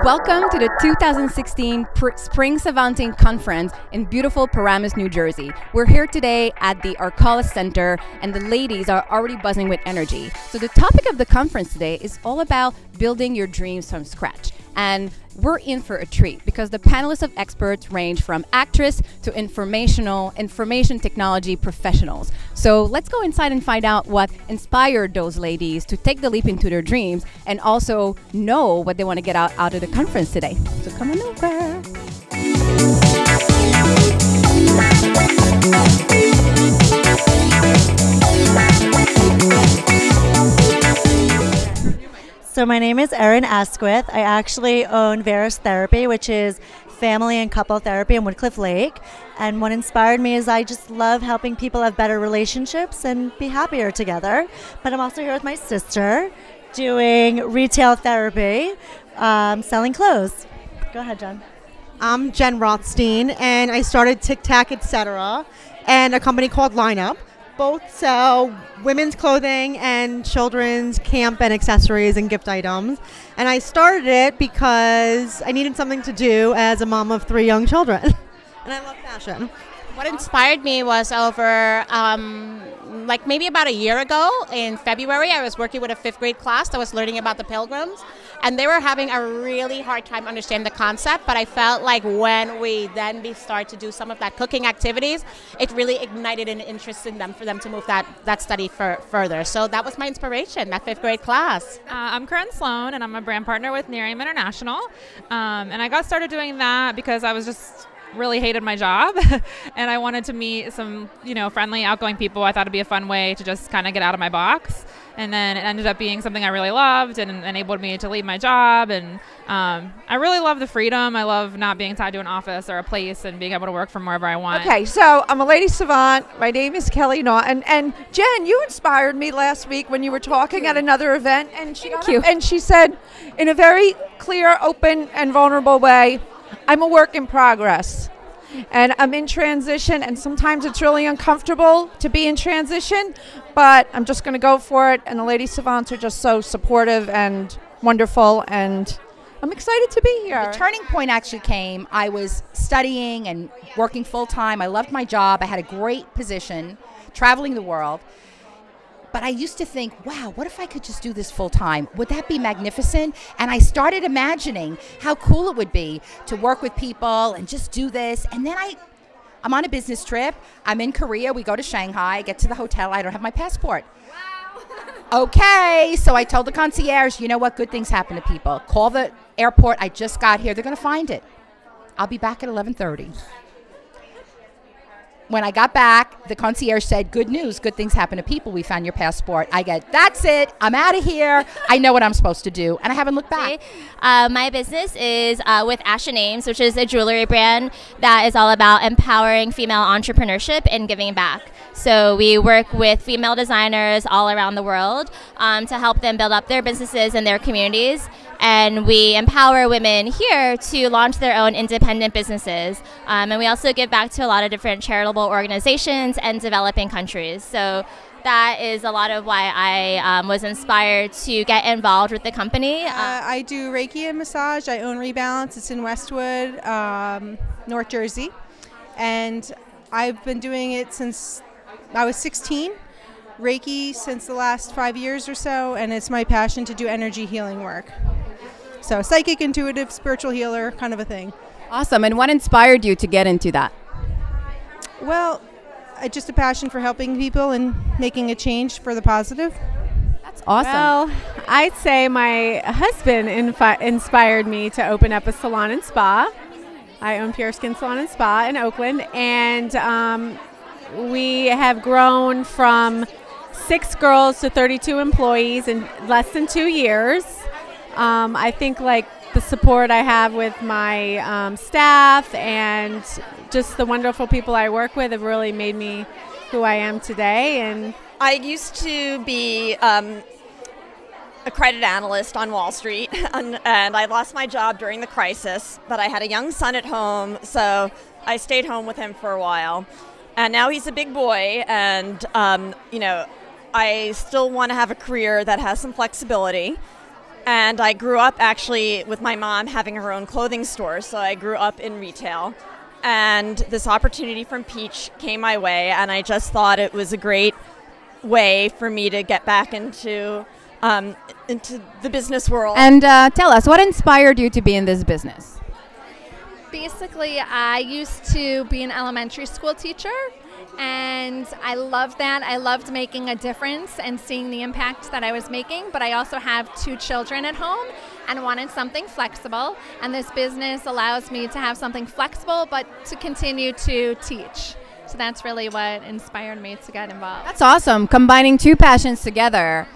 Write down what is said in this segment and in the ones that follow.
Welcome to the 2016 Spring Savanting Conference in beautiful Paramus, New Jersey. We're here today at the Arcala Center, and the ladies are already buzzing with energy. So the topic of the conference today is all about building your dreams from scratch. And we're in for a treat because the panelists of experts range from actress to information technology professionals. So let's go inside and find out what inspired those ladies to take the leap into their dreams and also know what they want to get out of the conference today. So come on over. So my name is Erin Asquith. I actually own Veris Therapy, which is family and couple therapy in Woodcliff Lake. And what inspired me is I just love helping people have better relationships and be happier together. But I'm also here with my sister doing retail therapy, selling clothes. Go ahead, Jen. I'm Jen Rothstein, and I started Tic Tac, etc., and a company called Lineup. Both sell women's clothing and children's camp and accessories and gift items. And I started it because I needed something to do as a mom of 3 young children. And I love fashion. What inspired me was over, like maybe about a year ago in February, I was working with a 5th grade class that was learning about the Pilgrims. And they were having a really hard time understanding the concept, but I felt like when we then start to do some of that cooking activities, it really ignited an interest in them for them to move that study further. So that was my inspiration, that 5th grade class. I'm Corinne Sloan, and I'm a brand partner with Nerium International. And I got started doing that because I was just really hated my job and I wanted to meet some, friendly, outgoing people. I thought it'd be a fun way to just kind of get out of my box. And then it ended up being something I really loved and enabled me to leave my job. And I really love the freedom. I love not being tied to an office or a place and being able to work from wherever I want. Okay, so I'm a Lady Savant. My name is Kelly Naughton. And Jen, you inspired me last week when you were talking at another event. And she said, in a very clear, open, and vulnerable way, I'm a work in progress. And I'm in transition, and sometimes it's really uncomfortable to be in transition, but I'm just going to go for it. And the Lady Savants are just so supportive and wonderful, and I'm excited to be here. The turning point actually came. I was studying and working full-time. I loved my job. I had a great position, traveling the world. But I used to think, wow, what if I could just do this full time? Would that be magnificent? And I started imagining how cool it would be to work with people and just do this. And then I'm on a business trip. I'm in Korea. We go to Shanghai, get to the hotel. I don't have my passport. Wow. Okay. So I told the concierge, you know what? Good things happen to people. Call the airport. I just got here. They're going to find it. I'll be back at 11:30. When I got back, the concierge said, good news, good things happen to people. We found your passport. I get, that's it. I'm out of here. I know what I'm supposed to do. And I haven't looked back. My business is with Asha Names, which is a jewelry brand that is all about empowering female entrepreneurship and giving back. So we work with female designers all around the world to help them build up their businesses and their communities. And we empower women here to launch their own independent businesses. And we also give back to a lot of different charitable organizations and developing countries. So that is a lot of why I was inspired to get involved with the company. I do Reiki and massage. I own Rebalance. It's in Westwood, North Jersey. And I've been doing it since I was 16. Reiki since the last 5 years or so. And it's my passion to do energy healing work. So psychic, intuitive, spiritual healer, kind of a thing. Awesome. And what inspired you to get into that? Well, just a passion for helping people and making a change for the positive. That's awesome. Well, I'd say my husband inspired me to open up a salon and spa. I own Pure Skin Salon and Spa in Oakland, and we have grown from 6 girls to 32 employees in less than 2 years. I think the support I have with my staff and just the wonderful people I work with have really made me who I am today. And I used to be a credit analyst on Wall Street, and I lost my job during the crisis, but I had a young son at home, so I stayed home with him for a while. And now he's a big boy, and I still want to have a career that has some flexibility. And I grew up actually with my mom having her own clothing store, so I grew up in retail. And this opportunity from Peach came my way, and I just thought it was a great way for me to get back into the business world. And tell us, what inspired you to be in this business? Basically, I used to be an elementary school teacher, and I loved that. I loved making a difference and seeing the impact that I was making, but I also have 2 children at home and wanted something flexible, and this business allows me to have something flexible but to continue to teach. So that's really what inspired me to get involved. That's awesome, combining 2 passions together.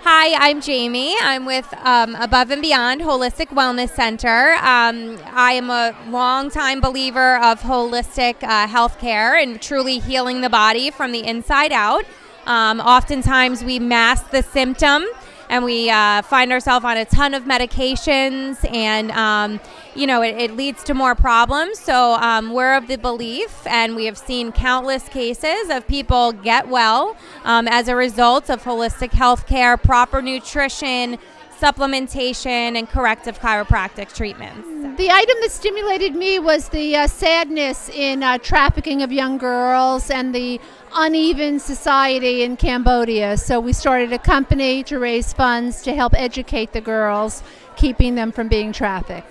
Hi, I'm Jamie. I'm with Above and Beyond Holistic Wellness Center. I am a longtime believer of holistic healthcare and truly healing the body from the inside out. Oftentimes we mask the symptom and we find ourselves on a ton of medications, and it leads to more problems. So we're of the belief, and we have seen countless cases of people get well as a result of holistic health care, proper nutrition, supplementation, and corrective chiropractic treatments. The item that stimulated me was the sadness in trafficking of young girls and the uneven society in Cambodia. So we started a company to raise funds to help educate the girls, keeping them from being trafficked.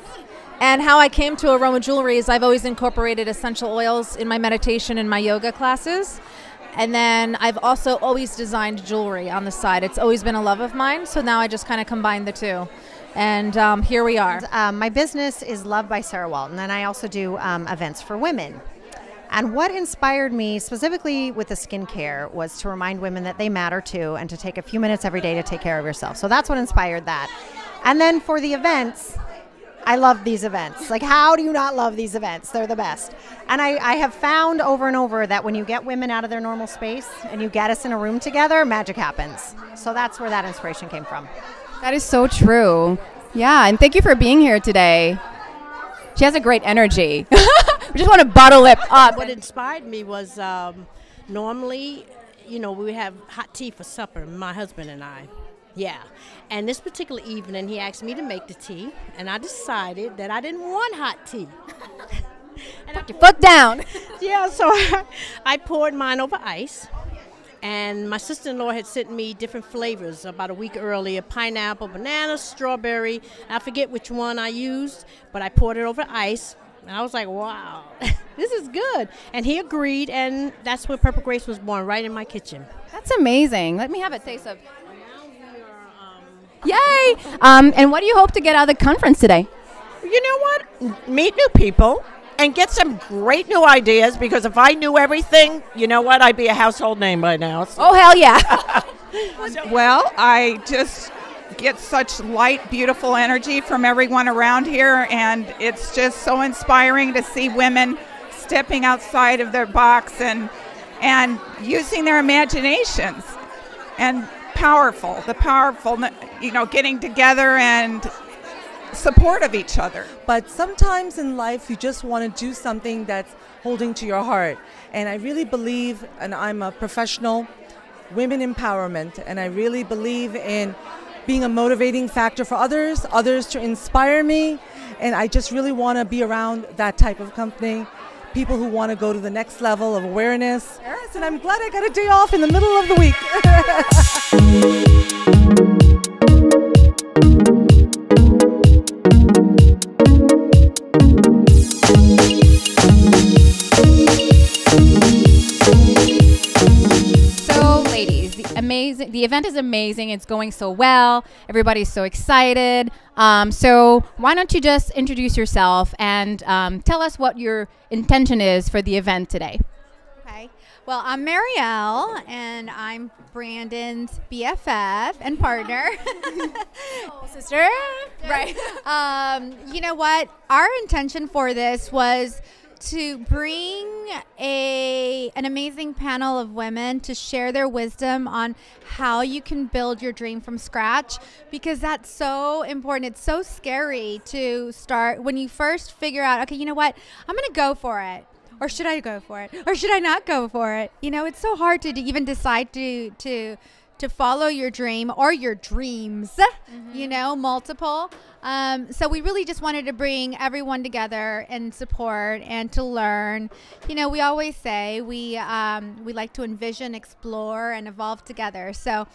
And how I came to Aroma Jewelry is I've always incorporated essential oils in my meditation and my yoga classes. And then I've also always designed jewelry on the side. It's always been a love of mine, so now I just kind of combine the 2. And here we are. My business is Loved by Sarah Walton, and I also do events for women. And what inspired me specifically with the skincare was to remind women that they matter too, and to take a few minutes every day to take care of yourself. So that's what inspired that. And then for the events, I love these events. Like, how do you not love these events? They're the best. And I have found over and over that when you get women out of their normal space and you get us in a room together, magic happens. So that's where that inspiration came from. That is so true. Yeah, and thank you for being here today. She has a great energy. We just want to bottle it up. What inspired me was normally, we have hot tea for supper, my husband and I. Yeah. And this particular evening, he asked me to make the tea, and I decided that I didn't want hot tea. And put your foot down. Yeah, so I poured mine over ice. And my sister-in-law had sent me different flavors about a week earlier: pineapple, banana, strawberry. I forget which one I used, but I poured it over ice. And I was like, wow, this is good. And he agreed, and that's where Purple Grace was born, right in my kitchen. That's amazing. Let me have a taste of. Yay! And what do you hope to get out of the conference today? You know what? Meet new people and get some great new ideas, because if I knew everything, you know what? I'd be a household name by now. So. Oh, hell yeah. Well, I just get such light, beautiful energy from everyone around here, and it's just so inspiring to see women stepping outside of their box and using their imaginations, and the powerful, getting together and support of each other. But sometimes in life you just want to do something that's holding to your heart, and I really believe, and I'm a professional, women empowerment, and I really believe in being a motivating factor for others to inspire me, and I just really want to be around that type of company, people who want to go to the next level of awareness. Yes, and I'm glad I got a day off in the middle of the week. The event is amazing. It's going so well. Everybody's so excited. So why don't you just introduce yourself and tell us what your intention is for the event today. Okay. Well, I'm Marielle, and I'm Brandon's BFF and partner. Sister. Right. You know what? Our intention for this was to bring an amazing panel of women to share their wisdom on how you can build your dream from scratch, because that's so important. It's so scary to start when you first figure out, okay, you know what, I'm going to go for it. Or should I go for it? Or should I not go for it? You know, it's so hard to even decide to to follow your dream or your dreams, you know, multiple. So we really just wanted to bring everyone together and support and to learn. You know, we always say we like to envision, explore, and evolve together. So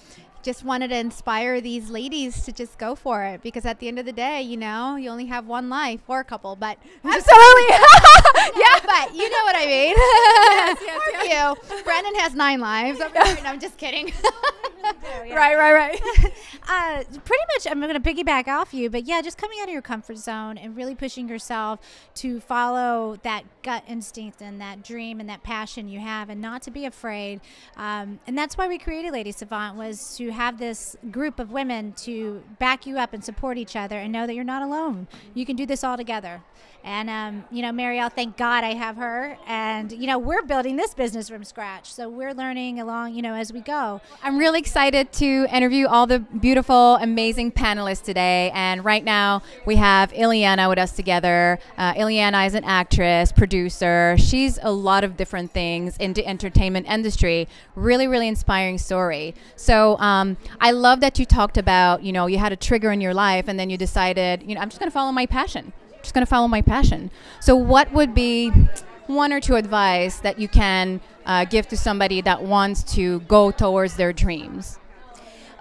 just wanted to inspire these ladies to just go for it, because at the end of the day, you know, you only have one life, or a couple, but absolutely. Yeah, but you know what I mean. Yes. You. Brandon has 9 lives. No, I'm just kidding. Right. Pretty much, I'm going to piggyback off you, but yeah, just coming out of your comfort zone and really pushing yourself to follow that gut instinct and that dream and that passion you have, and not to be afraid. And that's why we created Lady Savant, was to have this group of women to back you up and support each other and know that you're not alone. You can do this all together. And, you know, Marielle, thank God I have her. And, you know, we're building this business from scratch. So we're learning along, you know, as we go. I'm really excited to interview all the beautiful, amazing panelists today. And right now we have Ileana with us together. Ileana is an actress, producer. She's a lot of different things in the entertainment industry. Really, really inspiring story. So I love that you talked about, you know, you had a trigger in your life and then you decided, you know, I'm just going to follow my passion. Just going to follow my passion. So what would be 1 or 2 advice that you can give to somebody that wants to go towards their dreams?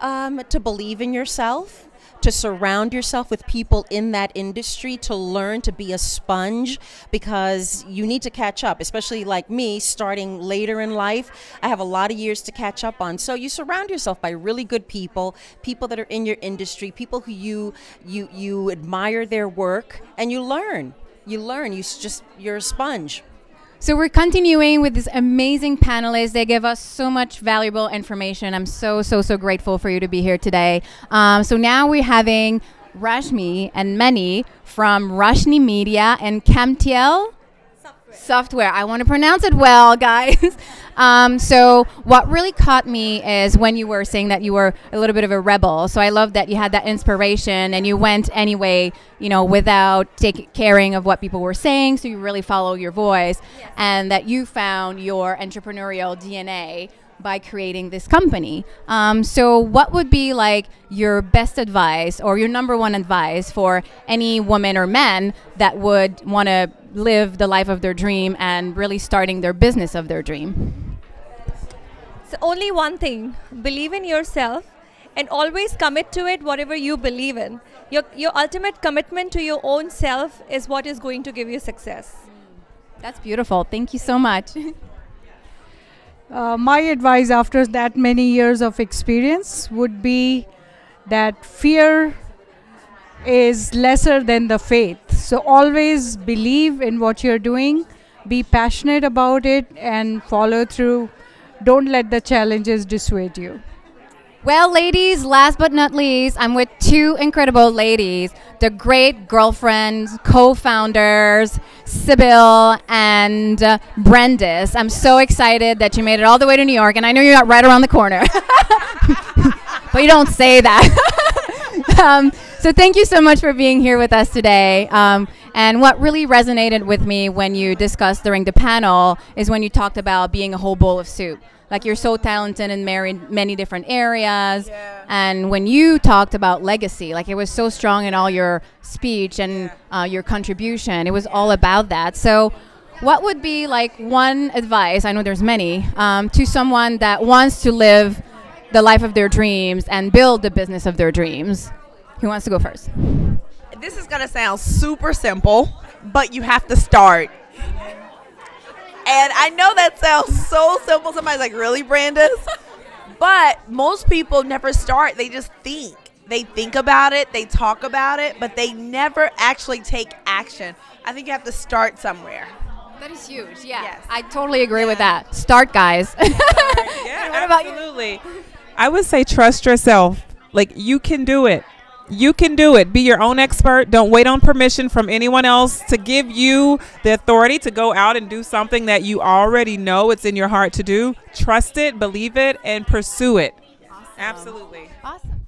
To believe in yourself, to surround yourself with people in that industry, to learn to be a sponge, because you need to catch up, especially like me, starting later in life. I have a lot of years to catch up on. So you surround yourself by really good people, people that are in your industry, people who you admire their work, and you learn. You're a sponge. So we're continuing with this amazing panelists. They give us so much valuable information. I'm so grateful for you to be here today. So now we're having Rashmi and Many from Rashni Media and Camtiel Software. I want to pronounce it well, guys. So what really caught me is when you were saying that you were a little bit of a rebel. So I love that you had that inspiration and you went anyway, you know, without caring of what people were saying. So you really follow your voice, and that you found your entrepreneurial DNA by creating this company. So what would be like your best advice or your #1 advice for any woman or men that would want to live the life of their dream and really starting their business of their dream? So only one thing: believe in yourself and always commit to it, whatever you believe in. Your ultimate commitment to your own self is what is going to give you success. That's beautiful. Thank you so much. My advice after that many years of experience would be that fear is lesser than the faith. So always believe in what you're doing, be passionate about it, and follow through. Don't let the challenges dissuade you. Well, ladies, last but not least, I'm with 2 incredible ladies, the great girlfriends, co-founders, Sybil and Brendis. I'm so excited that you made it all the way to New York, and I know you're not right around the corner, but you don't say that. So thank you so much for being here with us today. And what really resonated with me when you discussed during the panel is when you talked about being a whole bowl of soup. Like, you're so talented in many different areas. Yeah. And when you talked about legacy, like, it was so strong in all your speech and your contribution. It was all about that. So what would be like one advice, I know there's many, to someone that wants to live the life of their dreams and build the business of their dreams? Who wants to go first? This is going to sound super simple, but you have to start. And I know that sounds so simple. Somebody's like, really, Brandis? But most people never start. They just think. They think about it. They talk about it. But they never actually take action. I think you have to start somewhere. That is huge. Yeah. Yes. I totally agree with that. Start, guys. Yeah, what about you? I would say trust yourself. Like, you can do it. You can do it. Be your own expert. Don't wait on permission from anyone else to give you the authority to go out and do something that you already know it's in your heart to do. Trust it, believe it, and pursue it. Awesome. Absolutely. Awesome.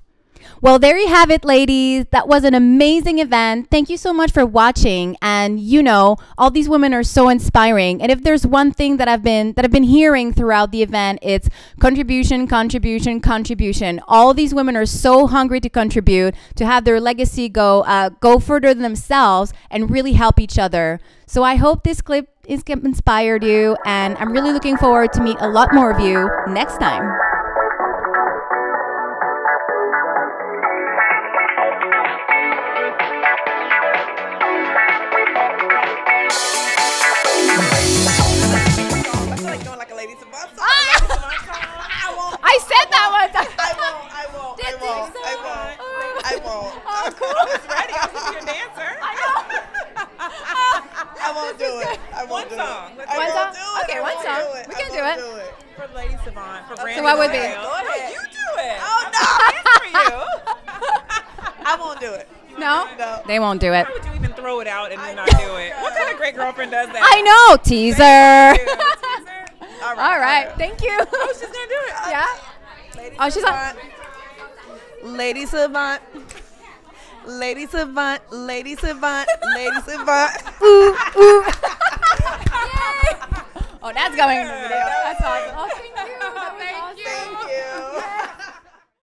Well, there you have it, ladies. That was an amazing event. Thank you so much for watching. And you know, all these women are so inspiring. And if there's one thing that I've been hearing throughout the event, it's contribution, contribution, contribution. All these women are so hungry to contribute, to have their legacy go further than themselves and really help each other. So I hope this clip has inspired you, and I'm really looking forward to meet a lot more of you next time. I said that one time. I won't. Oh, cool. I was ready. I was going to be a dancer. I know. I won't do it. One song. Okay, one song. We can do it. For Lady Savant. For Brandon. So what would be? Go ahead. You do it. Oh, no. For you. I won't do it. No? They won't do it. Why would you even throw it out and then not do it? What kind of great girlfriend does that? I know, teaser. All right. Thank you. Oh, she's going to do it. Yeah. Oh, she's on. Lady Savant. Lady Savant. Lady Savant. Lady Savant. Ooh, ooh. Oh, that's going in the